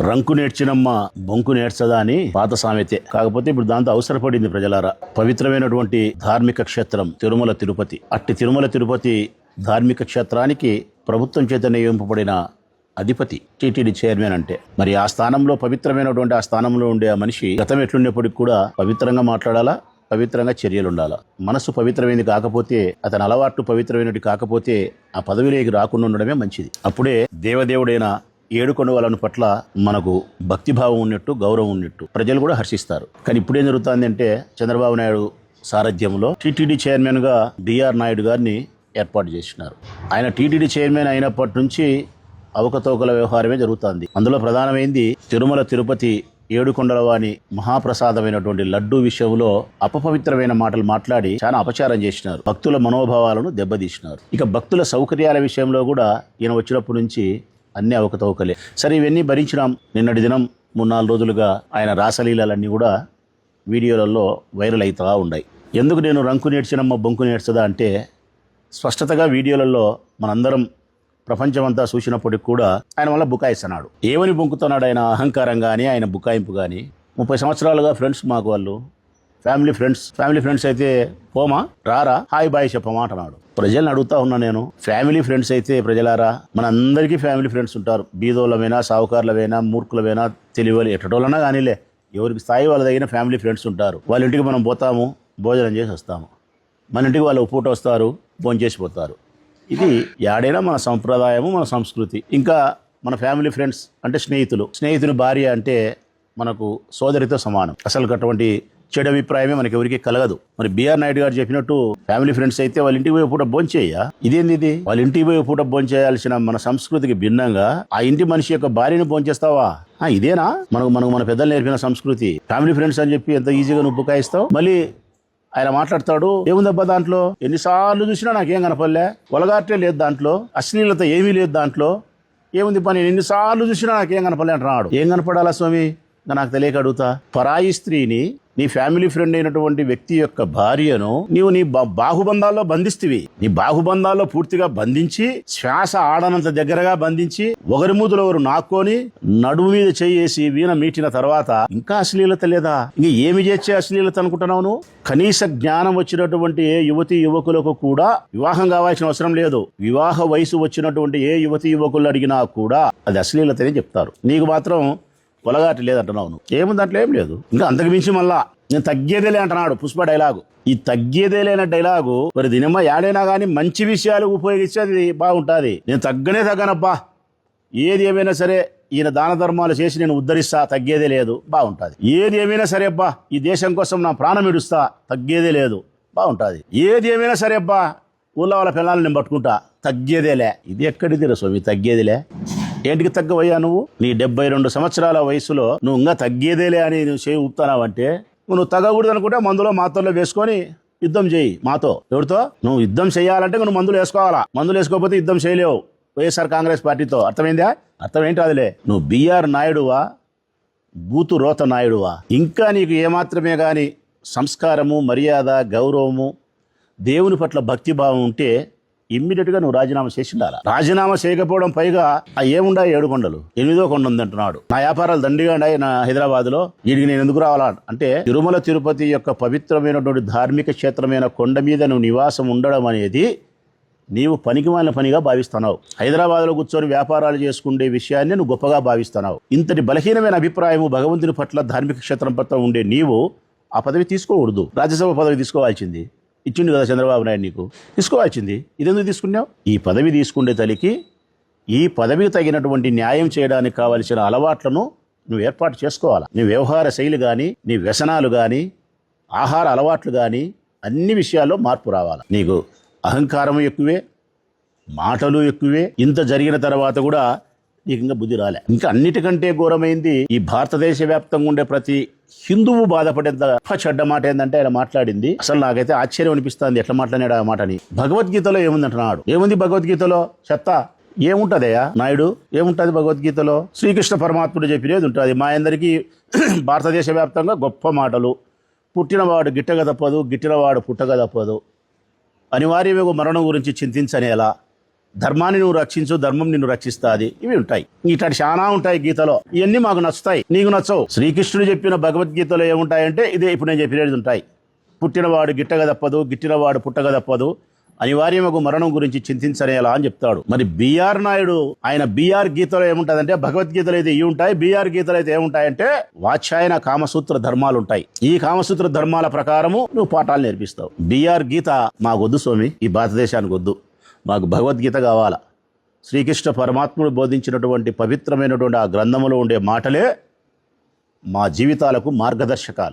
రంకు నేర్చినమ్మ బొంకు నేర్చదా అని పాత సామెతే. కాకపోతే ఇప్పుడు దాంతో అవసరపడింది ప్రజలారా. పవిత్రమైనటువంటి ధార్మిక క్షేత్రం తిరుమల తిరుపతి. అట్టి తిరుమల తిరుపతి ధార్మిక క్షేత్రానికి ప్రభుత్వం చేత నియమింపబడిన అధిపతి టీటీడీ చైర్మన్ అంటే, మరి ఆ స్థానంలో పవిత్రమైనటువంటి ఆ స్థానంలో ఉండే ఆ మనిషి గతం ఎట్లుండేప్పటికి కూడా పవిత్రంగా మాట్లాడాలా, పవిత్రంగా చర్యలు ఉండాలా. మనసు పవిత్రమైనది కాకపోతే, అతని అలవాట్లు పవిత్రమైనది కాకపోతే ఆ పదవిలోకి రాకుండా ఉండడమే మంచిది. అప్పుడే దేవదేవుడైన ఏడుకొండవాళ్ళను పట్ల మనకు భక్తిభావం ఉన్నట్టు, గౌరవం ఉన్నట్టు ప్రజలు కూడా హర్షిస్తారు. కానీ ఇప్పుడేం జరుగుతుంది అంటే, చంద్రబాబు నాయుడు సారథ్యంలో టీటీడీ చైర్మన్ గా డిఆర్ నాయుడు గారిని ఏర్పాటు చేసినారు. ఆయన టీటీడీ చైర్మన్ అయినప్పటి నుంచి అవకతవకల వ్యవహారమే జరుగుతుంది. అందులో ప్రధానమైంది తిరుమల తిరుపతి ఏడుకొండలవాని మహాప్రసాదమైనటువంటి లడ్డూ విషయంలో అపపవిత్రమైన మాటలు మాట్లాడి చాలా అపచారం చేసినారు. భక్తుల మనోభావాలను దెబ్బతీసినారు. ఇక భక్తుల సౌకర్యాల విషయంలో కూడా ఈయన వచ్చినప్పటి నుంచి అన్ని అవకతవకలే. సరే, ఇవన్నీ భరించినాం. నిన్నటి దినం 3-4 రోజులుగా ఆయన రాసలీలన్నీ కూడా వీడియోలలో వైరల్ అవుతా ఉన్నాయి. ఎందుకు నేను రంకు నేర్చినమ్మ బొంకు నేర్చదా అంటే, స్పష్టతగా వీడియోలలో మనందరం ప్రపంచమంతా చూసినప్పటికి కూడా ఆయన వల్ల బుకాయిస్తున్నాడు. ఏమని బొంకుతున్నాడు ఆయన? అహంకారం కానీ, ఆయన బుకాయింపు కానీ. 30 సంవత్సరాలుగా ఫ్రెండ్స్ మాకు, వాళ్ళు ఫ్యామిలీ ఫ్రెండ్స్ అయితే పోమా, రారా, హాయ్ బాయ్ చెప్పమా అంటున్నాడు. ప్రజల్ని అడుగుతా ఉన్నా నేను, ఫ్యామిలీ ఫ్రెండ్స్ అయితే ప్రజలారా, మన అందరికీ ఫ్యామిలీ ఫ్రెండ్స్ ఉంటారు. బీదోళ్ళమైనా, సావుకారులమైనా, మూర్ఖులమైనా, తెలియని ఎట్టటోళ్ళన్నా కానీలే, ఎవరికి స్థాయి వాళ్ళ దగ్గర ఫ్యామిలీ ఫ్రెండ్స్ ఉంటారు. వాళ్ళ ఇంటికి మనం పోతాము, భోజనం చేసి వస్తాము. మన ఇంటికి వాళ్ళు పూట వస్తారు, భోజనం చేసిపోతారు. ఇది యాడైనా మన సంప్రదాయము, మన సంస్కృతి. ఇంకా మన ఫ్యామిలీ ఫ్రెండ్స్ అంటే స్నేహితుని భార్య అంటే మనకు సోదరితో సమానం. అసలు అటువంటి చెడు అభిప్రాయమే మనకి ఎవరికి కలగదు. మరి బిఆర్ నాయుడు గారు చెప్పినట్టు ఫ్యామిలీ ఫ్రెండ్స్ అయితే వాళ్ళ ఇంటికి పోయే పూట భోంచేయ, ఇదేంది ఇది? వాళ్ళ ఇంటికి పోయే పూట భోంచేయాల్సిన మన సంస్కృతికి భిన్నంగా ఆ ఇంటి మనిషి యొక్క భార్యను భోంచేస్తావా? ఇదేనా మన పెద్దలు నేర్పిన సంస్కృతి? ఫ్యామిలీ ఫ్రెండ్స్ అని చెప్పి ఎంత ఈజీగా నువ్వు బుకాయిస్తావు. మళ్ళీ ఆయన మాట్లాడతాడు, ఏముందబ్బా దాంట్లో, ఎన్నిసార్లు చూసినా నాకేం కనపడలే, ఒలగాటే లేదు దాంట్లో, అశ్లీలత ఏమీ లేదు దాంట్లో, ఏముంది పని, ఎన్నిసార్లు చూసినా నాకేం కనపడలే అంటున్నాడు. ఏం కనపడాలా స్వామి? నాకు తెలియక అడుగుతా. పరాయి స్త్రీని, నీ ఫ్యామిలీ ఫ్రెండ్ అయినటువంటి వ్యక్తి యొక్క భార్యను నీవు నీ బాహుబంధాల్లో బంధిస్తివి. నీ బాహుబంధాల్లో పూర్తిగా బంధించి, శ్వాస ఆడనంత దగ్గరగా బంధించి, ఒకరి మూతులు ఒకరు నాక్కొని నడుము మీద చేసి వీణ మీటిన తర్వాత ఇంకా అశ్లీలత లేదా? ఇంక ఏమి చేసే అశ్లీలత అనుకుంటున్నావు నువ్వు? కనీస జ్ఞానం వచ్చినటువంటి ఏ యువతి యువకులకు కూడా వివాహం కావాల్సిన అవసరం లేదు. వివాహ వయసు వచ్చినటువంటి ఏ యువతి యువకులు అడిగినా కూడా అది అశ్లీలతనే చెప్తారు. నీకు మాత్రం పొలగాటి లేదంటున్నావు నువ్వు. ఏముంది దాంట్లో? ఏం లేదు. ఇంకా అంతకు మించి మళ్ళా నేను తగ్గేదేలే అంటున్నాడు. పుష్ప డైలాగు. ఈ తగ్గేదేలేన డైలాగు మరి దినమ్మ యాడైనా కానీ మంచి విషయాలు ఉపయోగిస్తే అది బాగుంటుంది. నేను తగ్గనబ్బా, ఏది ఏమైనా సరే ఈయన దాన ధర్మాలు చేసి నేను ఉద్ధరిస్తా, తగ్గేదే లేదు, బాగుంటుంది. ఏది ఏమైనా సరే అబ్బా, ఈ దేశం కోసం నా ప్రాణం ఇడుస్తా, తగ్గేదే లేదు, బాగుంటుంది. ఏది ఏమైనా సరే అబ్బా, ఊళ్ళో వాళ్ళ పిల్లల్ని నేను పట్టుకుంటా, తగ్గేదేలే. ఇది ఎక్కడిది స్వామి తగ్గేదిలే? ఏంటికి తగ్గవయ్యా నువ్వు? నీ 72 సంవత్సరాల వయసులో నువ్వు ఇంకా తగ్గేదేలే అని నువ్వు చేయి ఊపుతున్నావంటే, నువ్వు తగ్గకూడదు అనుకుంటే మందులో మాతల్లో వేసుకొని యుద్ధం చేయి. మాతో ఎవరితో? నువ్వు యుద్ధం చేయాలంటే నువ్వు మందులు వేసుకోవాలా. మందులు వేసుకోకపోతే యుద్ధం చేయలేవు వైఎస్ఆర్ కాంగ్రెస్ పార్టీతో. అర్థమైందా? అర్థం ఏంటి అదిలే. నువ్వు బిఆర్ నాయుడువా, బూతు రోత నాయుడువా? ఇంకా నీకు ఏమాత్రమే గాని సంస్కారము, మర్యాద, గౌరవము, దేవుని పట్ల భక్తిభావం ఉంటే ఇమ్మీడియట్ గా నువ్వు రాజీనామా చేసి ఉండాలా. రాజీనామా చేయకపోవడం, పైగా ఏముండా 7 కొండలు, 8వ కొండ ఉంది అంటున్నాడు. నా వ్యాపారాలు దండిగా ఉన్నాయి నా హైదరాబాద్ లో, వీడికి నేను ఎందుకు రావాలా అంటే, తిరుమల తిరుపతి యొక్క పవిత్రమైనటువంటి ధార్మిక క్షేత్రమైన కొండ మీద నువ్వు నివాసం ఉండడం అనేది నీవు పనికిమాలిన పనిగా భావిస్తున్నావు. హైదరాబాద్ లో కూర్చొని వ్యాపారాలు చేసుకునే విషయాన్ని నువ్వు గొప్పగా భావిస్తున్నావు. ఇంతటి బలహీనమైన అభిప్రాయము భగవంతుని పట్ల, ధార్మిక క్షేత్రం పట్ల ఉండే నీవు ఆ పదవి తీసుకోకూడదు. రాజ్యసభ పదవి తీసుకోవాల్సింది. ఇచ్చిండు కదా చంద్రబాబు నాయుడు, నీకు తీసుకోవాల్సింది. ఇదెందుకు తీసుకున్నావు? ఈ పదవి తీసుకుంటే తలికి ఈ పదవికి తగినటువంటి న్యాయం చేయడానికి కావలసిన అలవాట్లను నువ్వు ఏర్పాటు చేసుకోవాలా. నీ వ్యవహార శైలి కానీ, నీ వ్యసనాలు కానీ, ఆహార అలవాట్లు కానీ, అన్ని విషయాల్లో మార్పు రావాలా. నీకు అహంకారం ఎక్కువే, మాటలు ఎక్కువే. ఇంత జరిగిన తర్వాత కూడా నీకు ఇంకా బుద్ధి రాలే. ఇంకా అన్నిటికంటే ఘోరమైంది, ఈ భారతదేశ వ్యాప్తంగా ఉండే ప్రతి హిందువు బాధపడేంత చెడ్డ మాట ఏంటంటే ఆయన మాట్లాడింది. అసలు నాకైతే ఆశ్చర్యం అనిపిస్తుంది, ఎట్లా మాట్లాడాడు ఆ మాటని. భగవద్గీతలో ఏముందంటున్నాడు. ఏముంది భగవద్గీతలో? చెత్త. ఏముంటదయ్యా నాయుడు? ఏముంటది భగవద్గీతలో? శ్రీకృష్ణ పరమాత్ముడు చెప్పినది ఉంటుంది. మా అందరికీ భారతదేశ వ్యాప్తంగా గొప్ప మాటలు. పుట్టినవాడు గిట్టగా తప్పదు, గిట్టినవాడు పుట్టగా తప్పదు, అనివార్యమేగో మరణం గురించి చింతించనేలా, ధర్మాన్ని నువ్వు రక్షించు, ధర్మం నిన్ను రక్షిస్తాది. ఇవి ఉంటాయి. ఇట్లాంటి చాలా ఉంటాయి గీతలో. ఇవన్నీ మాకు నచ్చుతాయి, నీకు నచ్చవు. శ్రీకృష్ణుడు చెప్పిన భగవద్గీతలో ఏముంటాయంటే ఇదే ఇప్పుడు నేను చెప్పినది ఉంటాయి. పుట్టినవాడు గిట్టగా తప్పదు, గిట్టినవాడు పుట్టగా తప్పదు, అనివార్యమగు మరణం గురించి చింతించనేలా అని చెప్తాడు. మరి బిఆర్ నాయుడు ఆయన బిఆర్ గీతలో ఏముంటదంటే భగవద్గీతలో అయితే ఇవి ఉంటాయి, బిఆర్ గీతలో అయితే ఏముంటాయంటే వాచ్యాయన కామసూత్ర ధర్మాలు ఉంటాయి. ఈ కామసూత్ర ధర్మాల ప్రకారము నువ్వు పాఠాలు నేర్పిస్తావు. బిఆర్ గీత మాకొద్దు స్వామి, ఈ భారతదేశానికి వద్దు. మాకు భగవద్గీత కావాలా. శ్రీకృష్ణ పరమాత్ముడు బోధించినటువంటి పవిత్రమైనటువంటి ఆ గ్రంథములో ఉండే మాటలే మా జీవితాలకు మార్గదర్శకాలు.